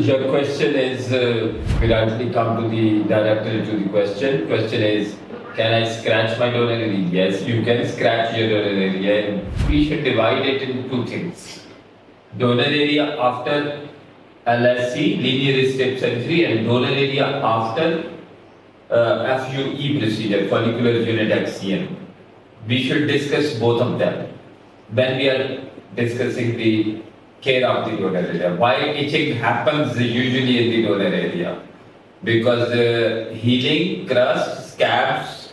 Your question is, we directly come to the directly to the question. Question is, can I scratch my donor area? Yes, you can scratch your donor area. And we should divide it into two things. Donor area after LSC, linear step surgery, and donor area after FUE procedure, follicular unit axiom. We should discuss both of them when we are discussing the care of the donor area. Why itching happens usually in the donor area? Because healing, crust, scabs,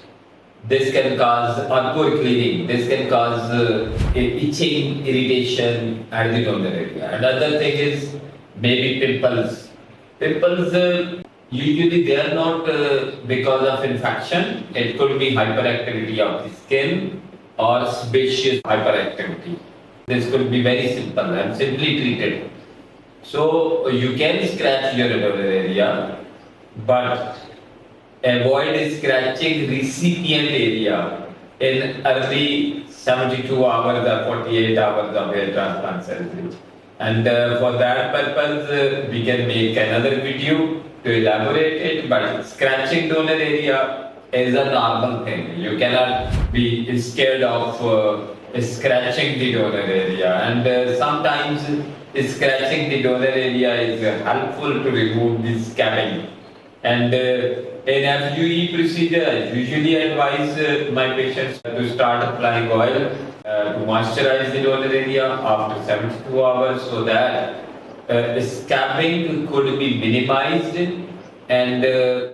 this can cause, or poor cleaning, this can cause itching, irritation at the donor area. Another thing is maybe pimples. Pimples, usually they are not because of infection. It could be hyperactivity of the skin or sebaceous hyperactivity. This could be very simple and simply treated. So you can scratch your donor area, but avoid scratching recipient area in early 72 hours or 48 hours of hair transplant surgery. And for that purpose, we can make another video to elaborate it, but scratching donor area is a normal thing. You cannot be scared of scratching the donor area, and sometimes scratching the donor area is helpful to remove the scabbing. And in FUE procedure, I usually advise my patients to start applying oil to moisturize the donor area after 72 hours so that scabbing could be minimized. And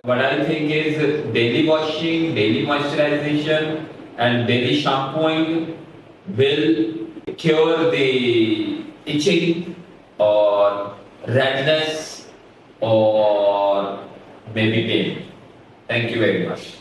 what I think is daily washing, daily moisturization, and daily shampooing will cure the itching or redness or maybe pain. Thank you very much.